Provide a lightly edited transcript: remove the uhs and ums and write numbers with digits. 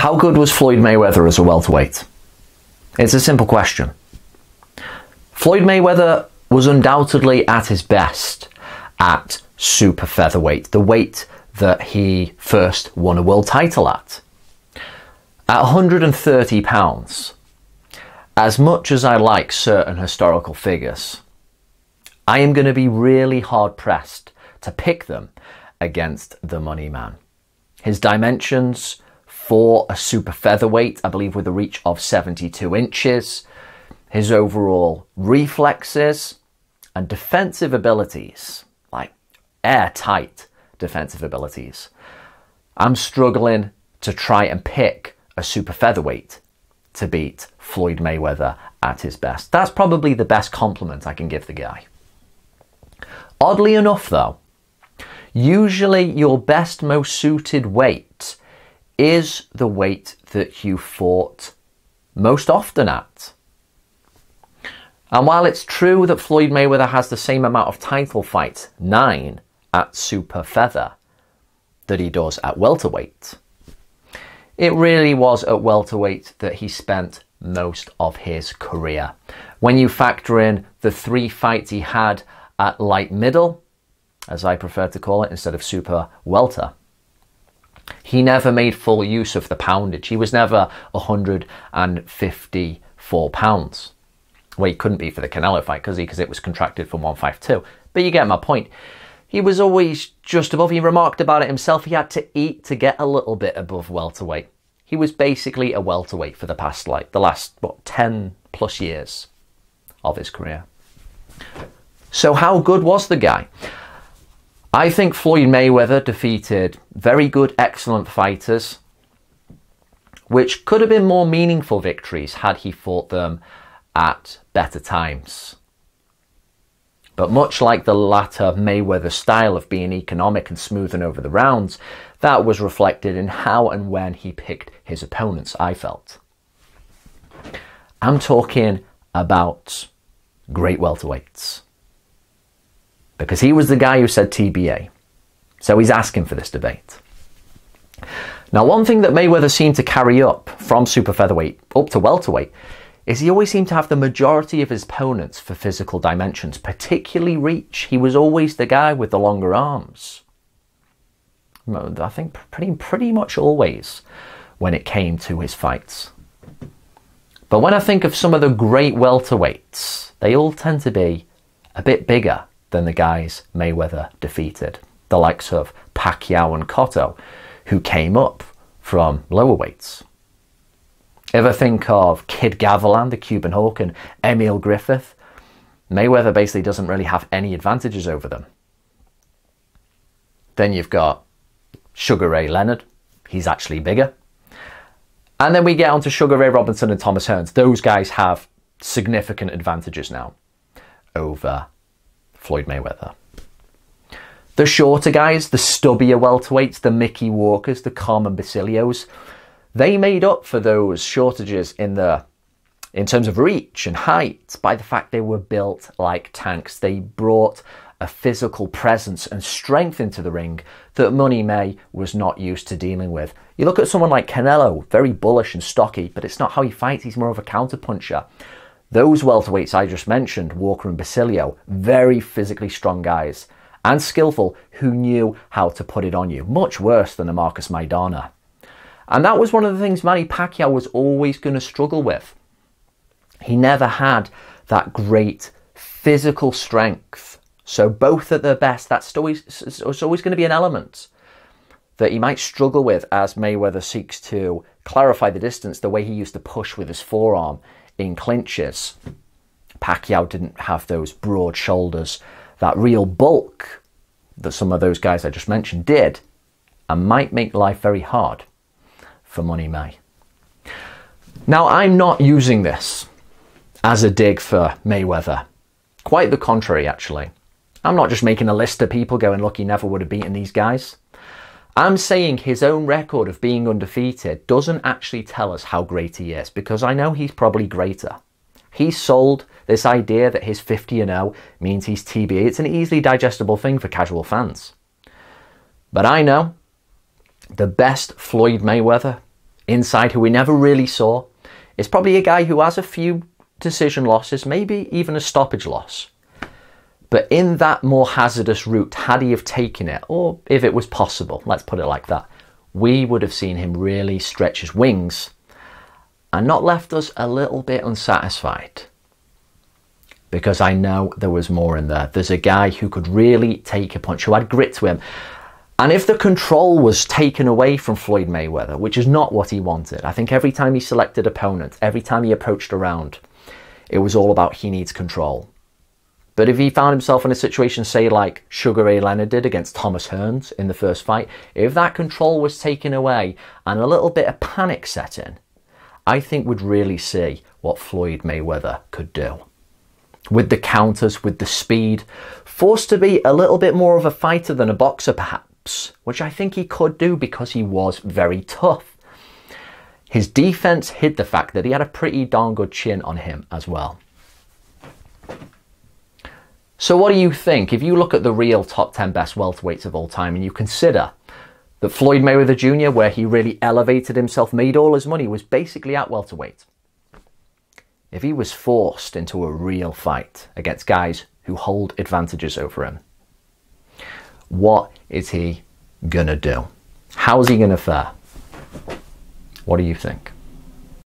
How good was Floyd Mayweather as a welterweight? It's a simple question. Floyd Mayweather was undoubtedly at his best at super featherweight, the weight that he first won a world title at. At 130 pounds, as much as I like certain historical figures, I am going to be really hard pressed to pick them against the money man. His dimensions for a super featherweight, I believe, with a reach of 72 inches, his overall reflexes and defensive abilities, like airtight defensive abilities. I'm struggling to try and pick a super featherweight to beat Floyd Mayweather at his best. That's probably the best compliment I can give the guy. Oddly enough though, usually your best, most suited weight is the weight that you fought most often at. And while it's true that Floyd Mayweather has the same amount of title fights, 9, at super feather, that he does at welterweight, it really was at welterweight that he spent most of his career. When you factor in the 3 fights he had at light middle, as I prefer to call it, instead of super welter, he never made full use of the poundage. He was never 154 pounds. Well, he couldn't be for the Canelo fight, because it was contracted from 152. But you get my point. He was always just above. He remarked about it himself. He had to eat to get a little bit above welterweight. He was basically a welterweight for the last 10 plus years of his career. So how good was the guy? I think Floyd Mayweather defeated very good, excellent fighters, which could have been more meaningful victories had he fought them at better times. But much like the latter Mayweather style of being economic and smoothing over the rounds, that was reflected in how and when he picked his opponents, I felt. I'm talking about great welterweights, because he was the guy who said TBA. So he's asking for this debate. Now, one thing that Mayweather seemed to carry up from super featherweight up to welterweight is he always seemed to have the majority of his opponents for physical dimensions, particularly reach. He was always the guy with the longer arms. I think pretty much always when it came to his fights. But when I think of some of the great welterweights, they all tend to be a bit bigger than the guys Mayweather defeated. The likes of Pacquiao and Cotto, who came up from lower weights. Ever think of Kid Gavilan, the Cuban Hawk, and Emil Griffith? Mayweather basically doesn't really have any advantages over them. Then you've got Sugar Ray Leonard. He's actually bigger. And then we get onto Sugar Ray Robinson and Thomas Hearns. Those guys have significant advantages now over Floyd Mayweather. The shorter guys, the stubbier welterweights, the Mickey Walkers, the Carmen Basilios, they made up for those shortages in terms of reach and height by the fact they were built like tanks. They brought a physical presence and strength into the ring that Money May was not used to dealing with. You look at someone like Canelo, very bullish and stocky, but it's not how he fights. He's more of a counterpuncher. Those welterweights I just mentioned, Walker and Basilio, very physically strong guys and skillful, who knew how to put it on you. Much worse than a Marcus Maidana. And that was one of the things Manny Pacquiao was always going to struggle with. He never had that great physical strength. So both at their best, it's always going to be an element that he might struggle with as Mayweather seeks to clarify the distance, the way he used to push with his forearm in clinches. Pacquiao didn't have those broad shoulders, that real bulk that some of those guys I just mentioned did, and might make life very hard for Money May. Now, I'm not using this as a dig for Mayweather. Quite the contrary, actually. I'm not just making a list of people going, look, he never would have beaten these guys. I'm saying his own record of being undefeated doesn't actually tell us how great he is, because I know he's probably greater. He sold this idea that his 50-0 means he's TBA. It's an easily digestible thing for casual fans. But I know the best Floyd Mayweather inside who we never really saw, is probably a guy who has a few decision losses, maybe even a stoppage loss. But in that more hazardous route, had he have taken it, or if it was possible, let's put it like that, we would have seen him really stretch his wings and not left us a little bit unsatisfied. Because I know there was more in there. There's a guy who could really take a punch, who had grit to him. And if the control was taken away from Floyd Mayweather, which is not what he wanted, I think every time he selected opponents, every time he approached a round, it was all about he needs control. But if he found himself in a situation, say like Sugar Ray Leonard did against Thomas Hearns in the first fight, if that control was taken away and a little bit of panic set in, I think we'd really see what Floyd Mayweather could do. With the counters, with the speed, forced to be a little bit more of a fighter than a boxer perhaps, which I think he could do because he was very tough. His defense hid the fact that he had a pretty darn good chin on him as well. So what do you think? If you look at the real top 10 best welterweights of all time and you consider that Floyd Mayweather Jr., where he really elevated himself, made all his money, was basically at welterweight. If he was forced into a real fight against guys who hold advantages over him, what is he gonna do? How's he gonna fare? What do you think?